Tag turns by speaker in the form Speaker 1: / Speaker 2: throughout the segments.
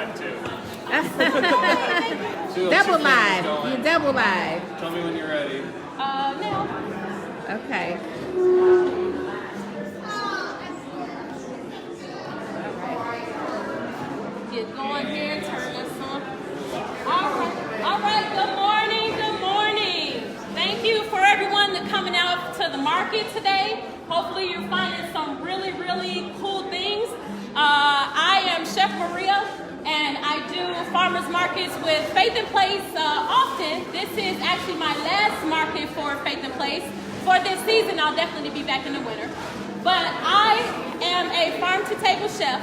Speaker 1: live too.
Speaker 2: Double live. You're double live.
Speaker 1: Tell me when you're ready.
Speaker 3: Now.
Speaker 2: Okay.
Speaker 3: Get going here, turn this on. All right, good morning. Thank you for everyone that coming out to the market today. Hopefully you're finding some really, really cool things. I am Chef Maria, and I do farmers markets with Faith in Place often. This is actually my last market for Faith in Place. For this season, I'll definitely be back in the winter. But I am a farm-to-table chef.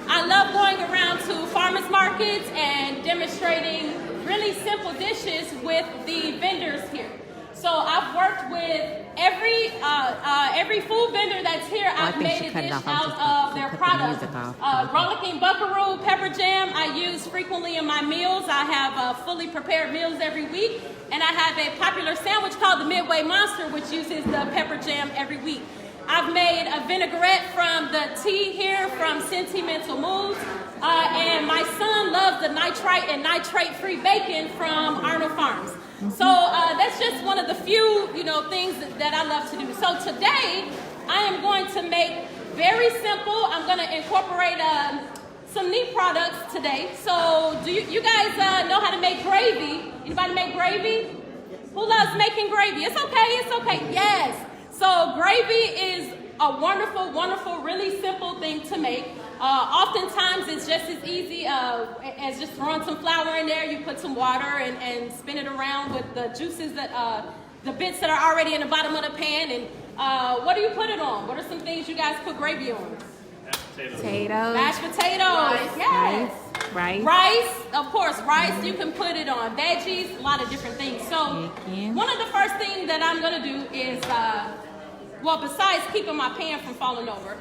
Speaker 3: I love going around to farmers markets and demonstrating really simple dishes with the vendors here. So I've worked with every food vendor that's here. I've made a dish out of their product. Rollicking Buckaroo pepper jam I use frequently in my meals. I have fully prepared meals every week. And I have a popular sandwich called the Midway Monster, which uses the pepper jam every week. I've made a vinaigrette from the tea here from Sentimental Moods. And my son loves the nitrite and nitrate-free bacon from Arnold Farms. So that's just one of the few, things that I love to do. So today, I am going to make very simple. I'm going to incorporate some neat products today. So do you guys know how to make gravy? Anybody make gravy? Who loves making gravy? It's okay. Yes. So gravy is a wonderful, wonderful, really simple thing to make. Oftentimes it's just as easy as just throwing some flour in there. You put some water and spin it around with the juices that the bits that are already in the bottom of the pan. And what do you put it on? What are some things you guys put gravy on?
Speaker 2: Potatoes.
Speaker 3: Mashed potatoes. Yes.
Speaker 2: Rice.
Speaker 3: Of course, rice. You can put it on veggies, a lot of different things. So one of the first things that I'm going to do is, besides keeping my pan from falling over,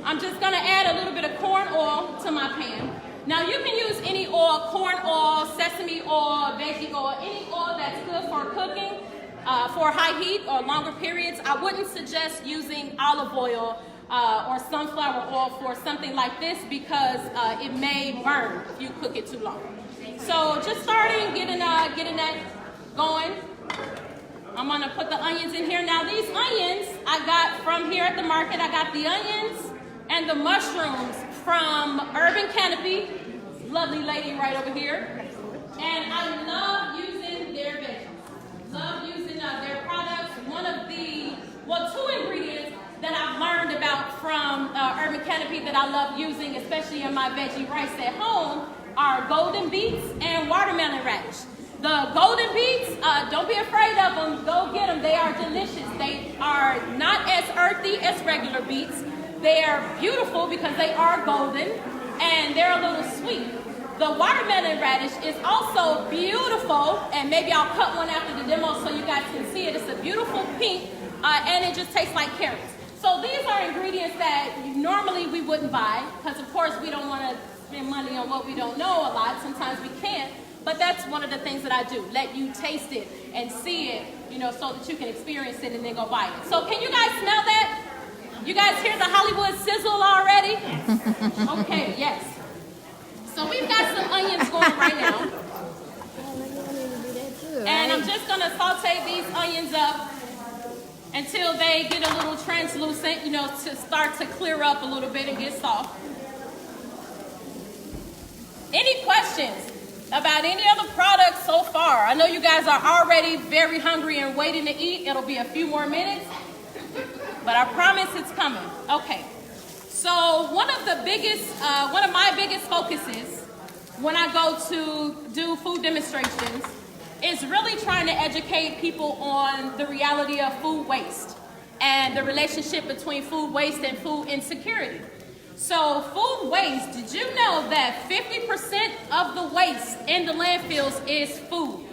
Speaker 3: I'm just going to add a little bit of corn oil to my pan. Now you can use any oil, corn oil, sesame oil, veggie oil, any oil that's good for cooking for high heat or longer periods. I wouldn't suggest using olive oil or sunflower oil for something like this because it may burn if you cook it too long. So just starting, getting that going. I'm gonna put the onions in here. Now these onions I got from here at the market. I got the onions and the mushrooms from Urban Canopy. Lovely lady right over here. And I love using their veggies. Love using their products. One of the, two ingredients that I've learned about from Urban Canopy that I love using, especially in my veggie rice at home, are golden beets and watermelon radish. The golden beets, don't be afraid of them. Go get them. They are delicious. They are not as earthy as regular beets. They are beautiful because they are golden, and they're a little sweet. The watermelon radish is also beautiful, and maybe I'll cut one after the demo so you guys can see it. It's a beautiful pink, and it just tastes like carrots. So these are ingredients that normally we wouldn't buy because, of course, we don't want to spend money on what we don't know a lot. Sometimes we can't, but that's one of the things that I do. Let you taste it and see it, so that you can experience it and then go buy it. So can you guys smell that? You guys hear the Hollywood sizzle already? Okay, yes. So we've got some onions going right now. And I'm just going to saute these onions up until they get a little translucent, to start to clear up a little bit and get soft. Any questions about any other products so far? I know you guys are already very hungry and waiting to eat. It'll be a few more minutes, but I promise it's coming. Okay. So one of my biggest focuses when I go to do food demonstrations is really trying to educate people on the reality of food waste and the relationship between food waste and food insecurity. So food waste, did you know that 50% of the waste in the landfills is food?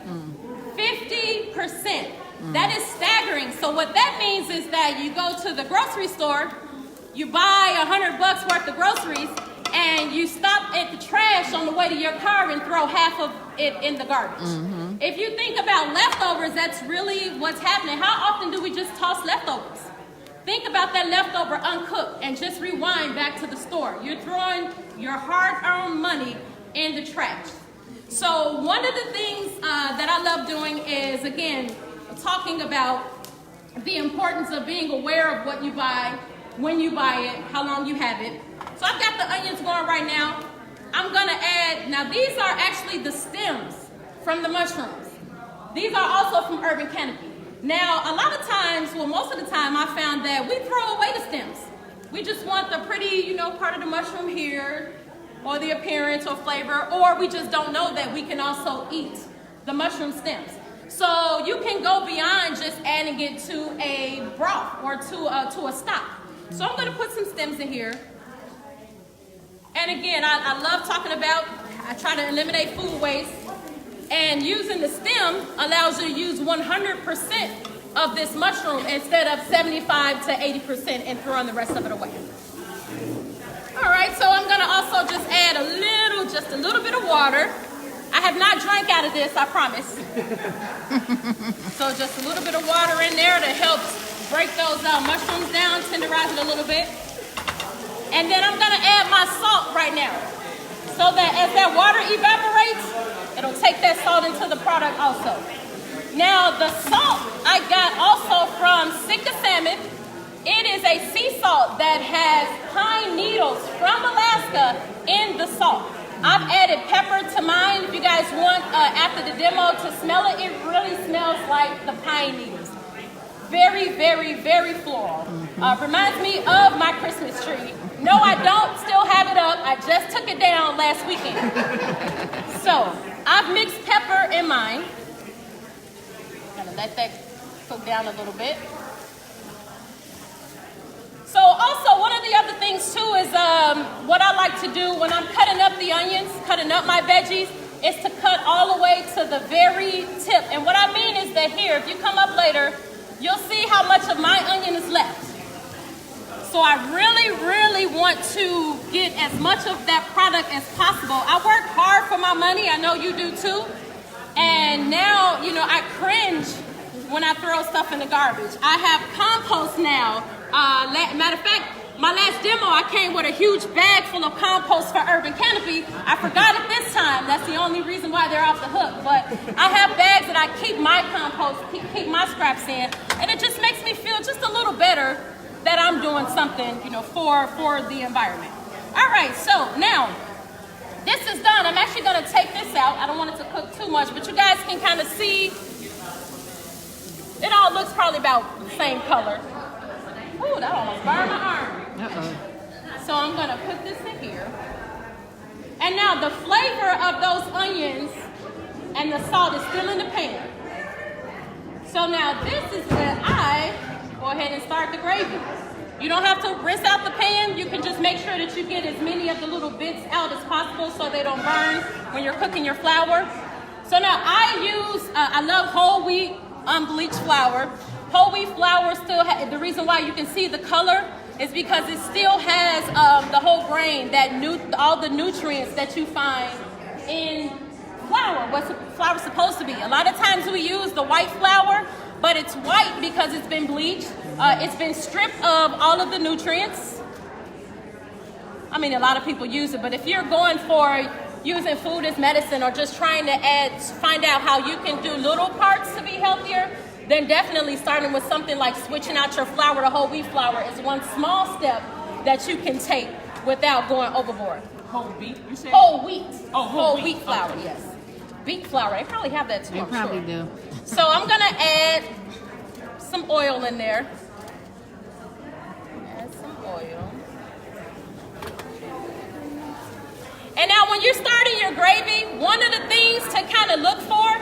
Speaker 3: 50%. That is staggering. So what that means is that you go to the grocery store, you buy $100 worth of groceries, and you stop at the trash on the way to your car and throw half of it in the garbage. If you think about leftovers, that's really what's happening. How often do we just toss leftovers? Think about that leftover uncooked and just rewind back to the store. You're throwing your hard-earned money in the trash. So one of the things that I love doing is, again, talking about the importance of being aware of what you buy, when you buy it, how long you have it. So I've got the onions going right now. I'm gonna add, now these are actually the stems from the mushrooms. These are also from Urban Canopy. Now, a lot of times, well, most of the time, I found that we throw away the stems. We just want the pretty, you know, part of the mushroom here, or the appearance or flavor, or we just don't know that we can also eat the mushroom stems. So you can go beyond just adding it to a broth or to a stock. So I'm gonna put some stems in here. And again, I love talking about, I try to eliminate food waste, and using the stem allows you to use 100% of this mushroom instead of 75 to 80% and throwing the rest of it away. All right, so I'm gonna also just add just a little bit of water. I have not drank out of this, I promise. So just a little bit of water in there to help break those mushrooms down, tenderize it a little bit. And then I'm gonna add my salt right now, so that as that water evaporates, it'll take that salt into the product also. Now the salt I got also from Sitka Salmon. It is a sea salt that has pine needles from Alaska in the salt. I've added pepper to mine. If you guys want, after the demo, to smell it, it really smells like the pine needles. Very, very, very floral. Reminds me of my Christmas tree. No, I don't still have it up. I just took it down last weekend. So, I've mixed pepper in mine. Gonna let that cook down a little bit. So also, one of the other things too is what I like to do when I'm cutting up the onions, cutting up my veggies, is to cut all the way to the very tip. And what I mean is that here, if you come up later, you'll see how much of my onion is left. So I really, really want to get as much of that product as possible. I work hard for my money. I know you do too. And now, you know, I cringe when I throw stuff in the garbage. I have compost now. Matter of fact, my last demo, I came with a huge bag full of compost for Urban Canopy. I forgot it this time. That's the only reason why they're off the hook. But I have bags that I keep my compost, keep my scraps in, and it just makes me feel just a little better that I'm doing something, you know, for the environment. All right, so now this is done. I'm actually gonna take this out. I don't want it to cook too much, but you guys can kind of see it all looks probably about the same color. Ooh, that almost burned my arm. So I'm gonna put this in here. And now the flavor of those onions and the salt is still in the pan. So now this is where I go ahead and start the gravy. You don't have to rinse out the pan. You can just make sure that you get as many of the little bits out as possible so they don't burn when you're cooking your flour. So now I love whole wheat unbleached flour. Whole wheat flour still the reason why you can see the color is because it still has the whole grain, all the nutrients that you find in flour, what flour's supposed to be. A lot of times we use the white flour, but it's white because it's been bleached. It's been stripped of all of the nutrients. I mean, a lot of people use it, but if you're going for using food as medicine or just trying to find out how you can do little parts to be healthier, then definitely starting with something like switching out your flour to whole wheat flour is one small step that you can take without going overboard.
Speaker 1: Whole wheat, you said?
Speaker 3: Whole wheat.
Speaker 1: Oh, whole
Speaker 3: wheat flour,
Speaker 1: okay.
Speaker 3: Yes. Beet flour, they probably have that too,
Speaker 2: They probably
Speaker 3: sure.
Speaker 2: do.
Speaker 3: So I'm gonna add some oil in there. Add some oil. And now when you're starting your gravy, one of the things to kind of look for,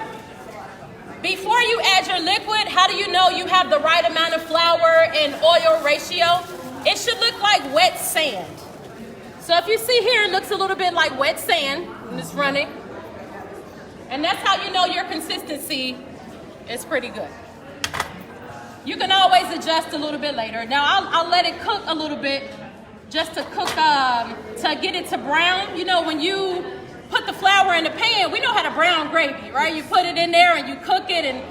Speaker 3: before you add your liquid, how do you know you have the right amount of flour and oil ratio? It should look like wet sand. So if you see here, it looks a little bit like wet sand when it's running. And that's how you know your consistency is pretty good. You can always adjust a little bit later. Now I'll let it cook a little bit just to cook, to get it to brown. You know, when you put the flour in the pan, we know how to brown gravy, right? You put it in there and you cook it and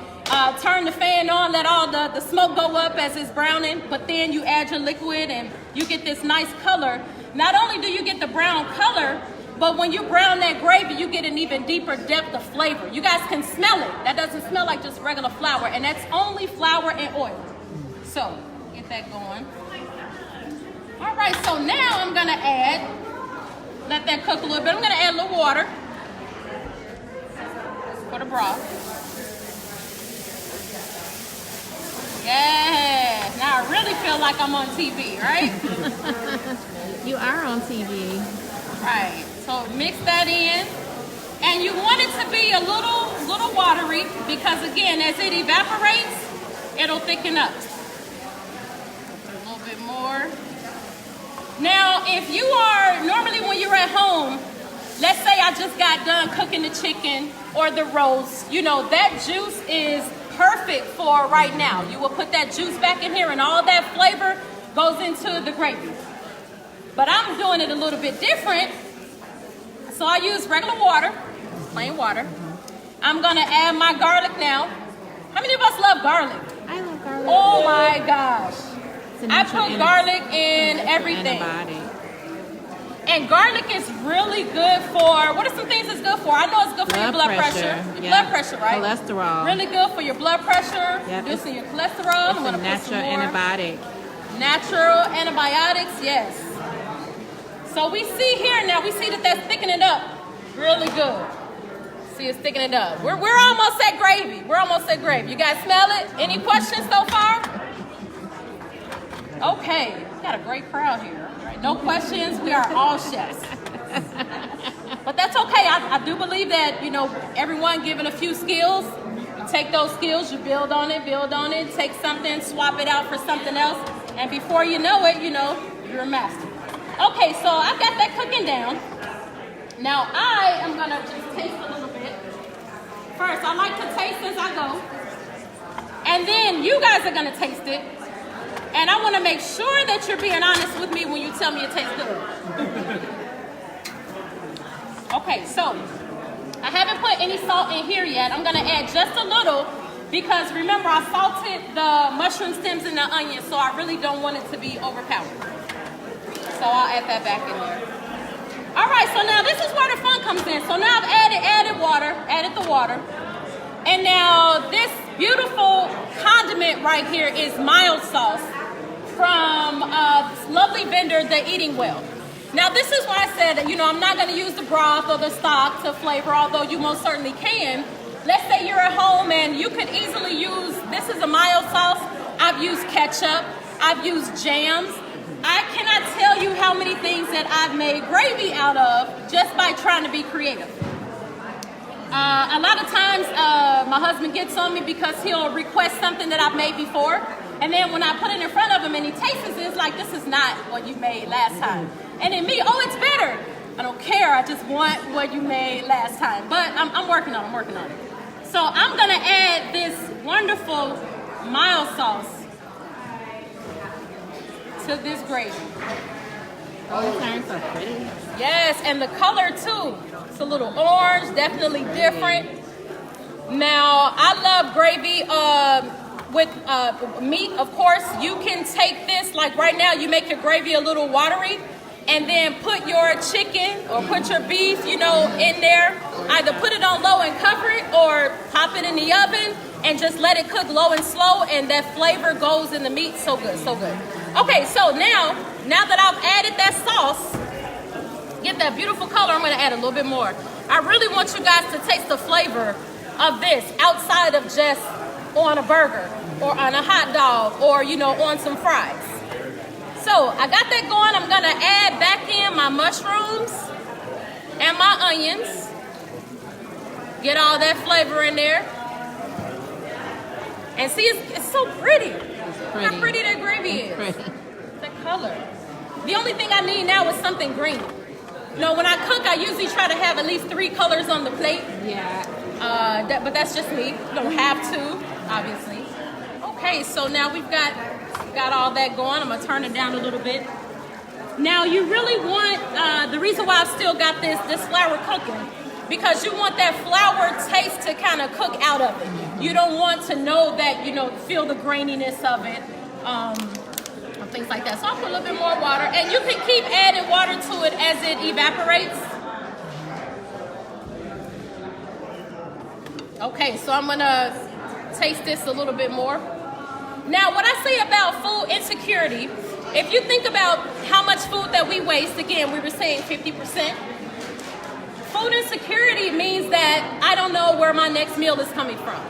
Speaker 3: turn the fan on, let all the smoke go up as it's browning, but then you add your liquid and you get this nice color. Not only do you get the brown color, But when you brown that gravy, you get an even deeper depth of flavor. You guys can smell it. That doesn't smell like just regular flour, and that's only flour and oil. So, get that going. All right, so now I'm gonna let that cook a little bit. I'm gonna add a little water for the broth. Yeah, now I really feel like I'm on TV, right?
Speaker 2: You are on TV.
Speaker 3: Right, so mix that in. And you want it to be a little watery because again, as it evaporates, it'll thicken up. A little bit more. Now, if you are, normally when you're at home, let's say I just got done cooking the chicken or the roast, you know, that juice is perfect for right now. You will put that juice back in here and all that flavor goes into the gravy. But I'm doing it a little bit different. So I use regular water, plain water. I'm gonna add my garlic now. How many of us love garlic?
Speaker 2: I love garlic.
Speaker 3: Oh my gosh. I put garlic in everything.
Speaker 2: Antibiotic.
Speaker 3: And garlic is really good for, what are some things it's good for? I know it's good for your blood pressure. Your blood pressure, right?
Speaker 2: Cholesterol.
Speaker 3: Really good for your blood pressure.
Speaker 2: Yep.
Speaker 3: Reducing your cholesterol.
Speaker 2: It's a natural antibiotic.
Speaker 3: Natural antibiotics, yes. So we see here now, we see that that's thickening up really good. See, it's thickening up. We're almost at gravy. We're almost at gravy. You guys smell it? Any questions so far? Okay, we got a great crowd here. Right, no questions. We are all chefs. But that's okay. I do believe that, you know, everyone given a few skills, you take those skills, you build on it, take something, swap it out for something else, and before you know it, you know, you're a master. Okay, so I've got that cooking down. Now I am gonna just taste a little bit. First, I like to taste as I go. And then you guys are gonna taste it. And I wanna make sure that you're being honest with me when you tell me it tastes good. Okay, so I haven't put any salt in here yet. I'm gonna add just a little because remember I salted the mushroom stems and the onion, so I really don't want it to be overpowered. So I'll add that back in there. All right, so now this is where the fun comes in. So now I've added the water. And now this beautiful condiment right here is mild sauce from this lovely vendor, The Eating Well. Now this is why I said that, you know, I'm not gonna use the broth or the stock to flavor, although you most certainly can. Let's say you're at home and you could easily use, this is a mild sauce. I've used ketchup, I've used jams. I cannot tell you how many things that I've made gravy out of just by trying to be creative. A lot of times my husband gets on me because he'll request something that I've made before. And then when I put it in front of him and he tastes it, it's like, this is not what you made last time. And then me, oh, it's better. I don't care. I just want what you made last time. But I'm working on it. So I'm going to add this wonderful mild sauce to this gravy.
Speaker 2: Oh, it turns so pretty.
Speaker 3: Yes, and the color too. It's a little orange, definitely different. Now, I love gravy with meat, of course. You can take this, like right now, you make your gravy a little watery, and then put your chicken or put your beef, you know, in there. Either put it on low and cover it, or pop it in the oven and just let it cook low and slow, and that flavor goes in the meat. So good, so good. Okay, so now that I've added that sauce, get that beautiful color, I'm gonna add a little bit more. I really want you guys to taste the flavor of this outside of just on a burger or on a hot dog or, you know, on some fries. So I got that going. I'm gonna add back in my mushrooms and my onions. Get all that flavor in there. And see, it's so pretty. Look how pretty that gravy is. The color. The only thing I need now is something green. You know, when I cook, I usually try to have at least 3 colors on the plate.
Speaker 2: Yeah.
Speaker 3: But that's just me. You don't have to, obviously. Okay, so now we've got all that going. I'm gonna turn it down a little bit. Now you really want, the reason why I've still got this flour cooking, because you want that flour taste to kind of cook out of it. You don't want to know that, you know, feel the graininess of it, things like that. So I'll put a little bit more water, and you can keep adding water to it as it evaporates. Okay, so I'm gonna taste this a little bit more. Now, what I say about food insecurity, if you think about how much food that we waste, again, we were saying 50%. Food insecurity means that I don't know where my next meal is coming from.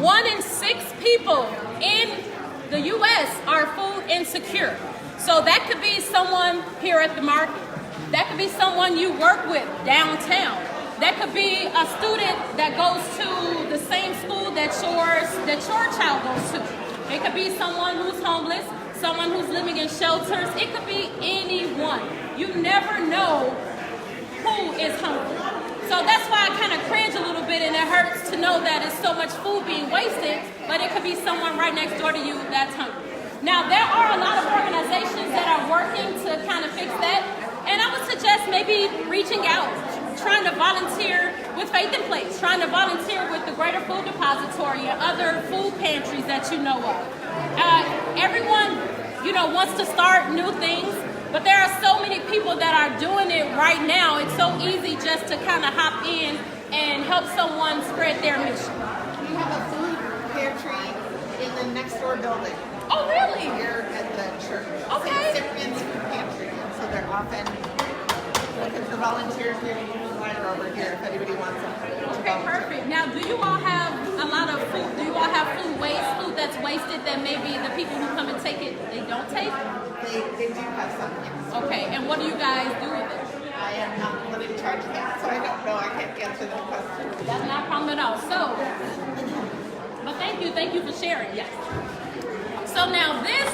Speaker 3: 1 in 6 people in the U.S. are food insecure. So that could be someone here at the market. That could be someone you work with downtown. That could be a student that goes to the same school that your child goes to. It could be someone who's homeless, someone who's living in shelters. It could be anyone. You never know who is hungry. So that's why I kind of cringe a little bit, and it hurts to know that it's so much food being wasted, but it could be someone right next door to you that's hungry. Now, there are a lot of organizations that are working to kind of fix that, and I would suggest maybe reaching out, trying to volunteer with Faith in Place, trying to volunteer with the Greater Food Depository and other food pantries that you know of. Everyone, wants to start new things, but there are so many people that are doing it right now. It's so easy just to kind of hop in and help someone spread their mission.
Speaker 1: We have a food pantry in the next door building.
Speaker 3: Oh, really?
Speaker 1: Here at the church.
Speaker 3: Okay.
Speaker 1: St. Cyprian's Food Pantry. So they're often looking for volunteers. We have a little flyer over here if anybody wants them.
Speaker 3: Okay, perfect. Now, do you all have a lot of food? Do you all have food waste, food that's wasted that maybe the people who come and take it, they don't take?
Speaker 1: They do have some, yes.
Speaker 3: Okay, and what do you guys do with it?
Speaker 1: I am not the one in charge of that, so I don't know. I can't answer that question.
Speaker 3: That's not a problem at all. So, but thank you for sharing. Yes. So now this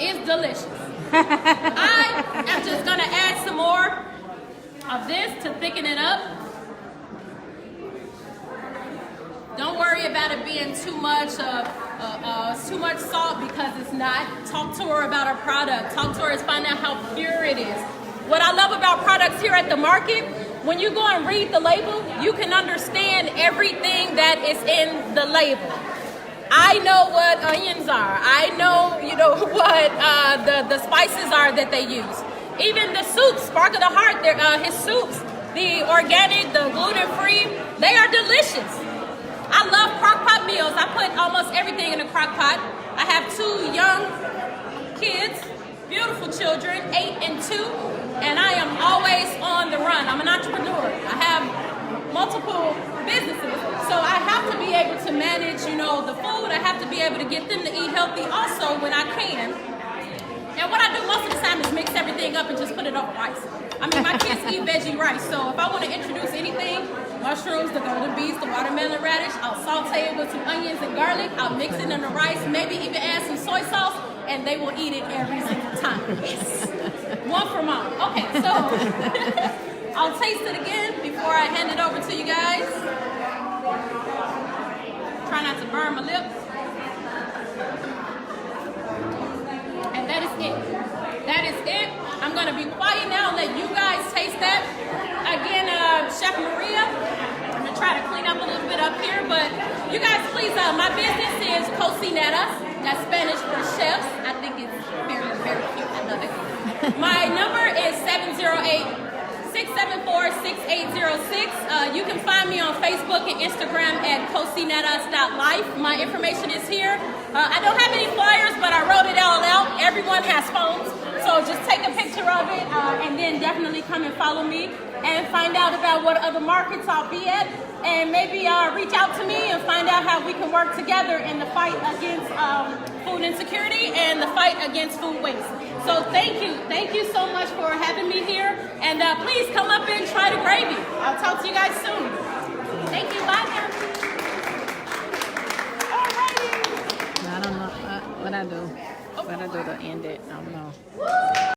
Speaker 3: is delicious. I am just gonna add some more of this to thicken it up. Don't worry about it being too much salt, because it's not. Talk to her about her product. Talk to her and find out how pure it is. What I love about products here at the market, when you go and read the label, you can understand everything that is in the label. I know what onions are. I know, what the spices are that they use. Even the soups, Spark of the Heart, his soups, the organic, the gluten-free, they are delicious. I love crock pot meals. I put almost everything in a crock pot. I have 2 young kids, beautiful children, 8 and 2, and I am always on the run. I'm an entrepreneur. I have multiple businesses, so I have to be able to manage, the food. I have to be able to get them to eat healthy also when I can. And what I do most of the time is mix everything up and just put it over rice. I mean, my kids eat veggie rice, so if I want to introduce anything, mushrooms, the golden beets, the watermelon radish, I'll saute it with some onions and garlic. I'll mix it in the rice, maybe even add some soy sauce, and they will eat it every single time. Yes. One for mom. Okay, so I'll taste it again before I hand it over to you guys. Try not to burn my lips. And that is it. That is it. I'm going to be quiet now and let you guys taste that. Again, Chef Maria, I'm going to try to clean up a little bit up here, but you guys please, my business is Cocineras. That's Spanish for chefs. I think it's very, very cute. I love it. My number is 708-674-6806. You can find me on Facebook and Instagram at cocineras.life. My information is here. I don't have any flyers, but I wrote it all out. Everyone has phones, so just take a picture of it and then definitely come and follow me and find out about what other markets I'll be at, and maybe reach out to me and find out how we can work together in the fight against food insecurity and the fight against food waste. So thank you so much for having me here, and please come up and try the gravy. I'll talk to you guys soon. Thank you. Bye now. Alrighty.
Speaker 2: I don't know what I do to end it. I don't know.